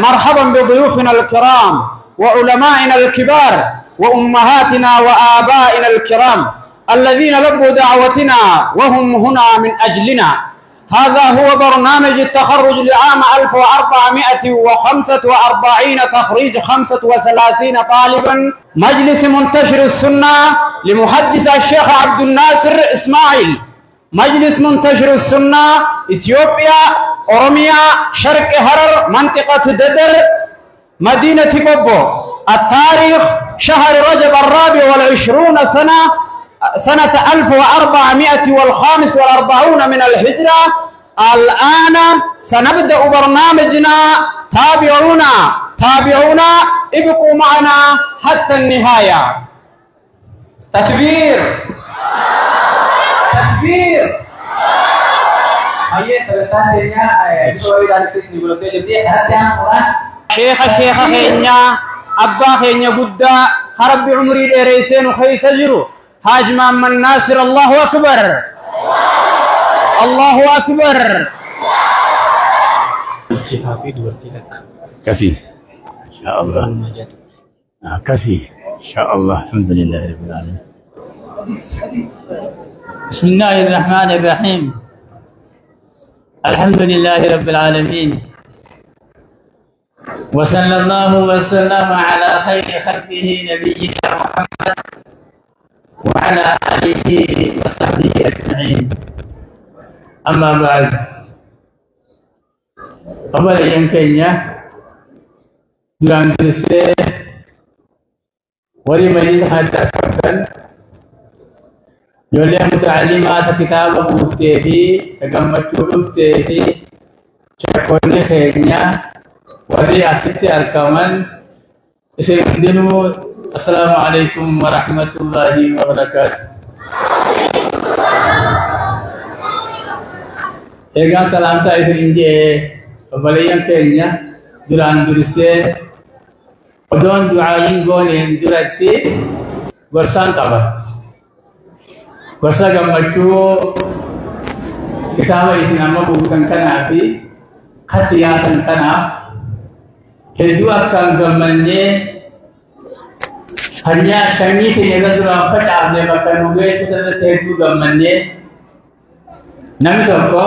مرحبا بضيوفنا الكرام وعلمائنا الكبار وأمهاتنا وآبائنا الكرام الذين لبوا دعوتنا وهم هنا من أجلنا. هذا هو برنامج التخرج لعام 1445 تخريج 35 طالبا مجلس منتشر السنة لمحدث الشيخ عبد الناصر إسماعيل، مجلس منتشر السنة إثيوبيا أورميا شرق هرر منطقة ددر مدينة بوبو. التاريخ شهر رجب 24 سنة 1445 من الهجرة. الآن سنبدأ برنامجنا. تابعونا ابقوا معنا حتى النهاية. تكبير تكبير. شيخ خينيا أبا خينيا قدا رب عمري الرئيسين وخيس جرو حاج محمد ناصر. الله أكبر الله أكبر. كسي إن شاء الله كسي إن شاء الله. الحمد لله رب العالمين. بسم الله الرحمن الرحيم. الحمد لله رب العالمين، وصلى الله وسلم على خير خلقه نبينا محمد وعلى آله وصحبه أجمعين. أما بعد، قبل أن كينيا دوران درسه وري مجلس حتى كفن جولي متعلمات كتاب مفتي تجمع مفتي شكوني خينيا وري أسيتي أركمان إسمدنو. السلام عليكم ورحمة الله وبركاته. Egaa salaamtaa isin jee obboleeyyan keenya duraan dursee odoon du'aayin gooneen duratti gorsaan qaba. Gorsa gammachuu kitaaba isin amma buutan kanaa fi kan dhiyaatan kanaaf hedduu akkaan gammannee hanya sanyii keenya irra duraan facaafne bakka nu geessu irratti hedduu gammannee namni tokko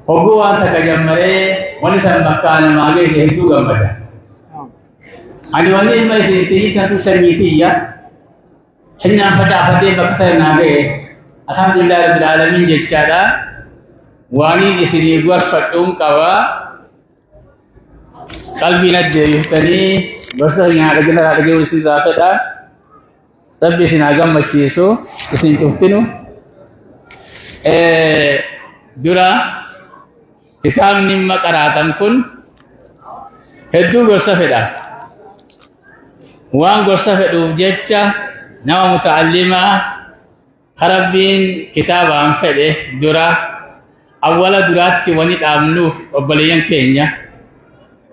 hogguu waan takka jammaree wani san bakka namaa geesse hedduu gammada. Ani wanni ilma isinitti hiikatu sanyii tiyya sanyaan facaafatee bakka tana naa ga'e alhamdulillah rabbil aalamiin jechaadha. Waaniin isinii gorfadhuun qaba. Qalbiin addeebiftanii gorsa nyaata jala dhagee isin gaafadha. Rabbi isin haa gammachiisu isin cuftinu. Dura kitaabni maqaraatan kun hedduu gorsa fedha. Waan gorsa fedhuuf jecha nama muta'allimaa Rabbiin kitaabaan fedhe dura awwala duraatti wani dhaabnuuf obboleeyyan keenya.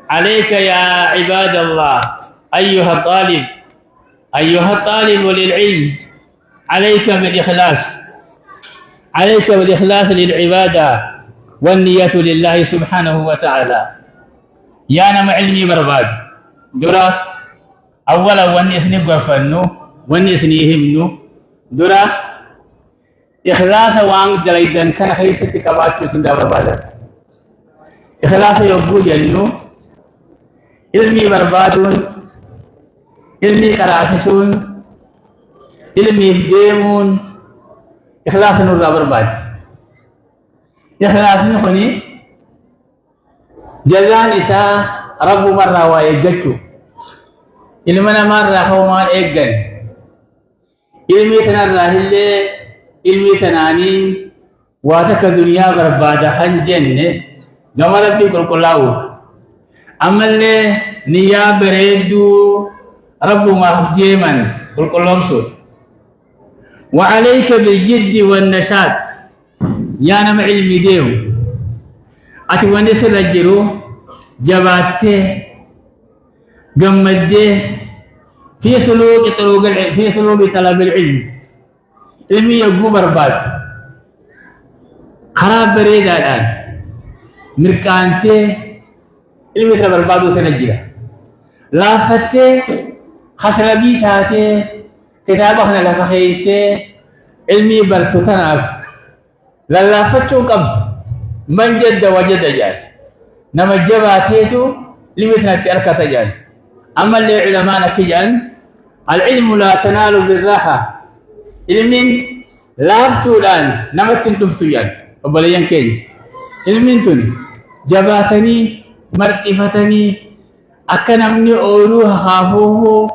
عليك يا عباد الله أيها الطالب للعلم، عليك بالإخلاص للعبادة والنية لله سبحانه وتعالى. يا نم علمي برباد درا أولا ونسني غفنو ونسني همنو درا إخلاص وان جليدن كان خيست كبات سندا برباد. إخلاص يبو جنو علمي بربادون علمي كراسسون علمي ديمون إخلاص نور برباد. إخلاص نخني جزان إساء رب مرة ويجتشو إلمنا مرة هو ما إيجن علمي تنرى اللي علمي تنانين واتك دنيا بربادة خنجن نمرت في كل أما اللي نيا بريدو رب مهجيما كل لمسو. وعليك بالجد والنشاط يا نم علمي ديو أتواني سرجرو جباته جمده في سلوك طرق العلم في سلوك طلب العلم. علمي يقو برباد خراب بريد الآن مركانته ilmi sana barbaadu sana jira laafattee khashrabii taatee kitaaba kana lafa keeysee ilmii bartu tanaaf lallaafachuu qabdu man jadda wajada jaan nama jabaateetu ilmi sanatti arkata jaan ammallee culamaan akki jaan العلم لا تنال بالراحة علمين لافتودان نمتن تفتيان وبليان كين علمين تن جباتني مرتفتني أكنمني أولوها خافوه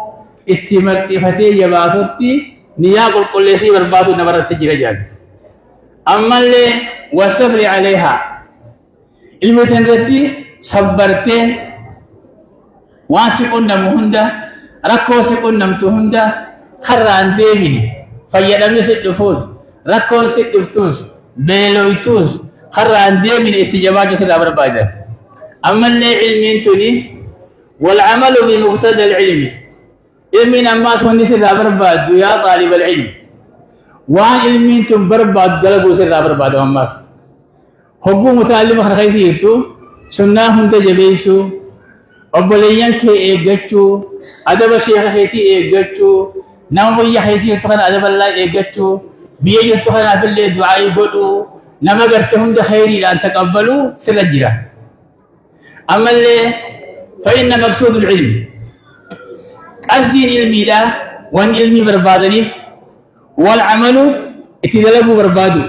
اتمرتفتي جباتتي نياقل كل شيء بربادو نبرت تجرجان أما اللي والصبر عليها علمتن رتي صبرتي واسقنا مهنده rakkoo si qunnamtu hunda karraan deebini fayyadamni si dhufuus rakkoo si dhuftuus beeloytuus karraan deebini itti jabaachuu sirraa barbaadan ammallee ilmiin tuni والعمل بمقتضى العلم علمين أما سوني سر برباد يا طالب العلم وان علمين تم برباد دلقوا سر برباد أماس حبو متعلم خنا خيسيرتو سنة هند جبيسو أبليان كي إيجتشو أدب الشيخ هيتي إيجتشو نام بيا هيسير تخنا أدب الله إيجتشو بيجي تخنا في الليل دعاء يقولوا نما قرتهم دخيري لأن تقبلوا سر الجيرة أما اللي فإن مقصود العلم أصدي علمي لا وان علمي بربادني والعمل اتدلقوا بربادو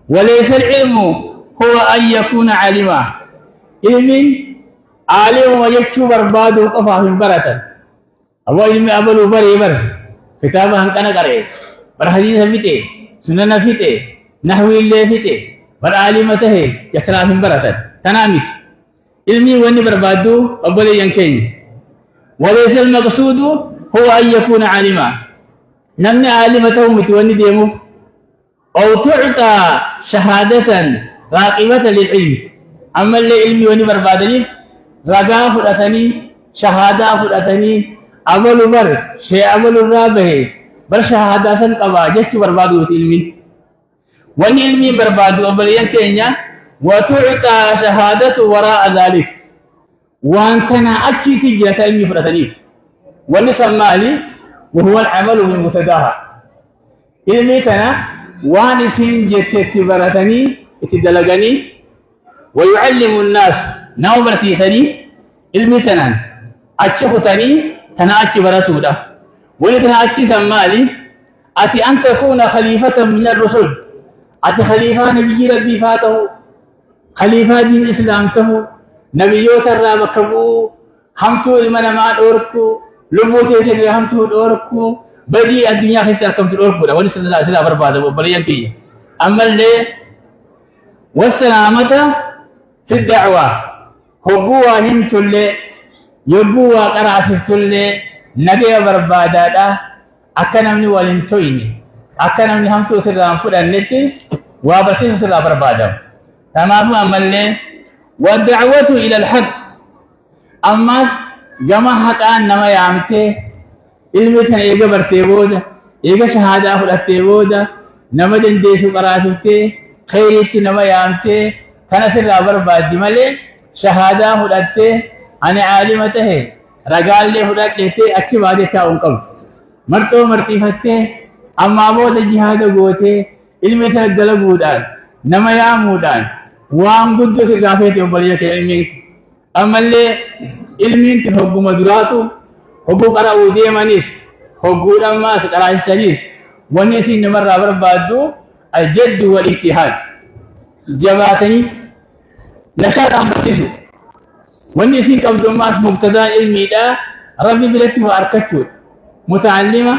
وليس العلم هو أن يكون عالما علم عالم ويكتو بربادو قفا من برة أبو علمي أبلو بري بر كتابة هنكنا قرأي بر حديث فيته سنن فيته نحوي اللي فيته بر عالمته يتنا من برة تنامت علمي واني بربادو أبلي ينكين وليس المقصود هو أن يكون عالما نمني عالمته متوني ديموف أو تعطى شهادة راقبة للعلم أما اللي علمي واني بربادني رقا فرأتني شهادة فرأتني أول بر شيء أول رابه بر شهادة سن قبا جهت بربادو علمي واني علمي بربادو أبلي ينكين وتعطى شهادة وراء ذلك وان كان أكي تجرة علمي فرتنيف ونسمى لي وهو العمل بالمتداهى علمي كان وان سين جتت برتني اتدلقني ويعلم الناس ناو برسيسني علمي كان أتشفتني تنا أتي برتودا ولتنا أتي سمى لي أتي أن تكون خليفة من الرسل أتي خليفة نبي ربي فاته خليفة دين الإسلام تهو نبيوت الرابكبو همتو المنما دوركو لبوتي تنري همتو دوركو بدي الدنيا خير كم دوركو ولي صلى الله عليه وسلم برباده وبليانتي أما اللي والسلامة في الدعوة هبوا هنتو اللي يبوا قراسفتو اللي نبي برباده أكنمني والنتويني أكنمني همتو سلام فلانتي وابسيس سلام برباده تمام أمالي والدعوة إلى الحق أما جماعة كان نما يامته علمتنا إيجا برتيبودا إيجا شهادة فلتيبودا نما دنديسو قراسوتي خيريتي نما يامته كان سر أبر بعد مالي شهادة فلتي أنا عالمته رجال لي فلتي أكشي بعد تاون كم مرتو مرتيفته أما بود الجهاد قوته علمتنا دلقودان نما يامودان وام قدس الرافيت وبليك علمي أما اللي علمي تحب مدراتو حب قرأوا ديمانيس حب لما سقرأ السجيس ونسي نمر رابر بادو الجد والاجتهاد جباتني نشاط أمتسو ونسي كم دماس مبتدا علمي دا ربي بلتي وأركتو متعلمة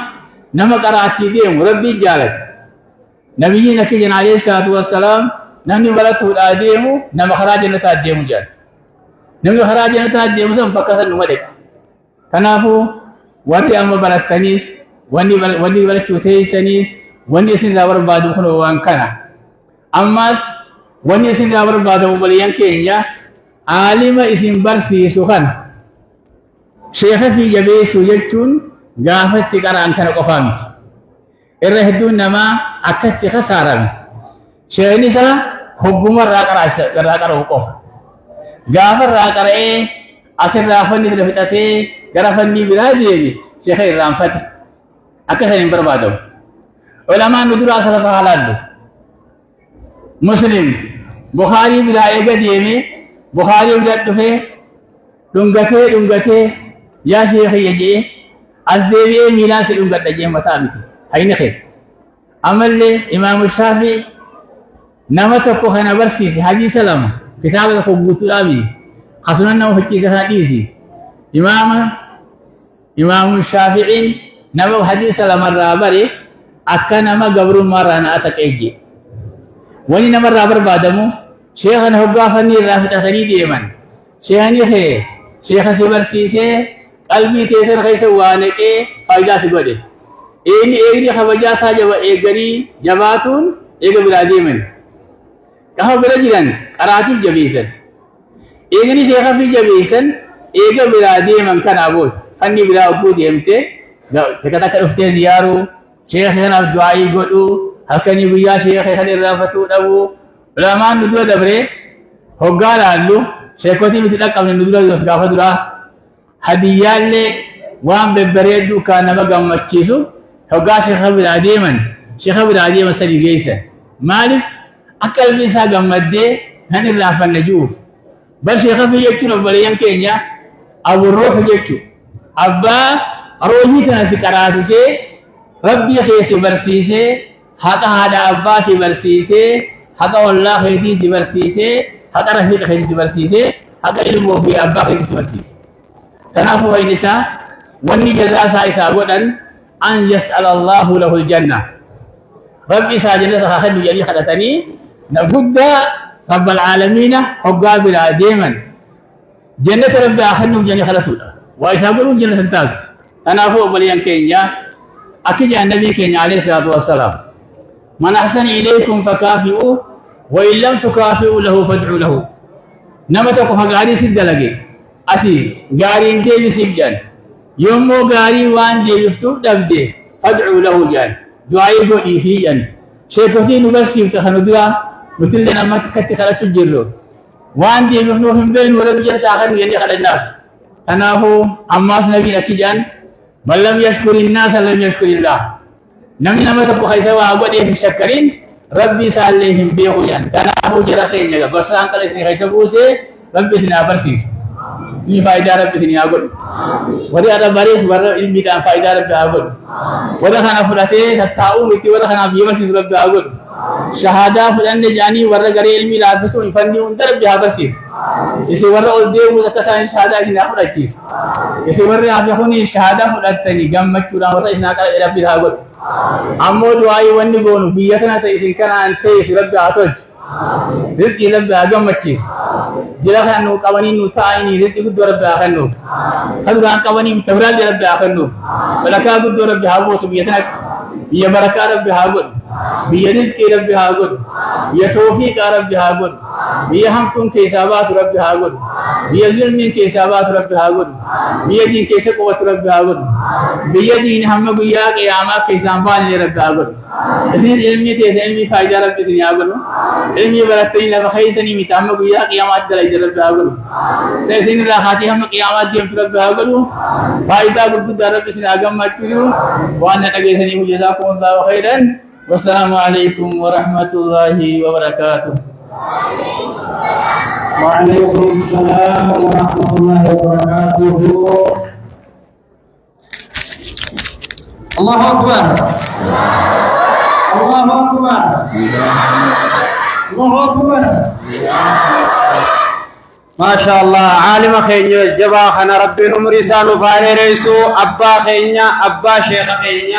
نما قرأتي ديم ربي جالت نبينا كي عليه الصلاة والسلام نمني ولته الأديمو نم خراجنا تأديمو جال نمني خراجنا تأديمو سام بكسر نمدك كنافو واتي أما بلتنيس واني بلتو تيسنيس واني سن دابر بادو خلو وان كنا أماس واني سن دابر بادو بليان كينيا عالم اسم برسي سخن شيخ في جبيسو يجتون غافت تقرأن كنا قفامي الرهدون نما أكت خسارة شينيسا حكومة راكرا وقف غافر راقرئ أسر رافني تلفتتي غرفني برادي شيخ الرامفت أكثر بربادو علماء ندر أسر فعلادو مسلم بخاري بلا إيجا ديمي بخاري بلا دفه دنگته يا شيخ يجي أزديبي ميلان سلونغت دجي متابتي هاي نخير عمل لي إمام الشافعي نمتكو خنا برسيسي حاجي سلام كتاب الخبوط الأبي خصوصا وحكي حديثي إمام الشافعي نبو حديث سلام الرابري أكنا ما قبر مرانا أتك إيجي ولي نمر رابر بعدمو شيخنا هقافني رافتة تريد يمن شيخني خير شيخ سبرسيسي قلبي تيسر خيس وانك فايدة سبده إيني خبجا ساجب إيغري جباتون إيغ برادي من كهو برجلن قراتيف جبيسن إيغني شيخ في جبيسن إيغ برادي من كان أبود فني بلا أبود يمتي كتا كرفتين زيارو شيخنا الدعائي قدو هكني بيا شيخ خلي الرافتو أبو علمان ندوى دبري هقال عدو شيخوتي مثلك قبل ندوى دبري درا هديان لي وان ببريدو كان مقام مكيسو هقا شيخ شيخ بالعديمة سري جيسا مالك أكل بيسا قمدي هن الرافة النجوف بل شيخ في يكتو نباليان كينيا أبو الروح يكتو أبا روحي تنسي كراسي ربي خيسي برسيسي حتى هذا أبا سي برسيسي حتى والله خيتي سي برسيسي حتى رحيق خيتي سي برسيسي حتى علمه في أبا خيتي سي برسيسي تنافو هاي نساء واني جزاء سائسا ودن أن يسأل الله له الجنة ربي ساجنة خاخد يلي خلتني نفد رب العالمين حقا بلا ديما جنة ربي أخذنهم جنة خلتونا وإسابرون جنة تنتاز تنافو بليان كينيا أكيد النبي كينيا عليه الصلاة والسلام من أحسن إليكم فكافئوه وإن لم تكافئوا له فادعوا له نمتكو فقاري سد لقي أتي قاري انتي سجن يومو قاري وان دي يفتو دبدي فادعوا له جان دعائي قولي في جان شيكوتي نبسي وتخنودوا مثل لنا ما تكتي خلق تجرلو وان دي يفتو هم بين ورب جنة آخر يلي خلق الناس تنافو عماس نبي لكي جان من لم يشكر الناس لم يشكر الله نمي نمتكو خيسا وعبدي في الشكرين ربي ساليهم بيخو جان تنافو جرخين يغا برسان قلسني خيسا بوسي ربي سنا برسيس ini faedah Rabbi sini agun. Wadi ada baris warna ilmi dan faedah Rabbi agun. Wadi khana fulate tahu miti wadi khana biar sih Rabbi agun. Syahada fulan jani warna gari ilmi lafisu ifandi untar Rabbi abasis. Isi warna olde muda kasan syahada sini aku lagi. Isi warna afyakuni syahada fulan tani gammat kurang warna isna kal Rabbi agun. Ammo doai wandi gonu biar kana ta isin kana ante Rabbi atoj. Rizki Rabbi agam macis. Jika kanu kawani nuta ini rizki kudu Rabbi akanu. Kanu kan kawani tawral Rabbi akanu. Balaka kudu Rabbi hawo subiyatnak. Biya baraka Rabbi hagun. Biya rizki Rabbi hagun. Biya taufiq Rabbi hagun. Biya hamkum ke isabat Rabbi hagun. Biya zulmin ke isabat Rabbi hagun. Biya din ke sekuat Rabbi hagun. Biya din hamma biya qiyamah ke sampan Rabbi hagun. Isni ilmi te ilmi faida Rabbi sini hagun. ilmi baratini la khaysani mitamma biya qiyamat dalai Rabbi hagun. Sai sini la khati hamma qiyamat di Rabbi hagun. Faida kudu Rabbi sini agam matu. Wa anna tagesani jazakumullahu khairan. Wassalamualaikum warahmatullahi wabarakatuh. Waalaikumsalam warahmatullahi wabarakatuh. Allahu Akbar. Allahu Akbar. Allahu Akbar. Masya Allah, alim khaynya jabah khana Rabbi umri sanu fare reisu abba khaynya abba syekh khaynya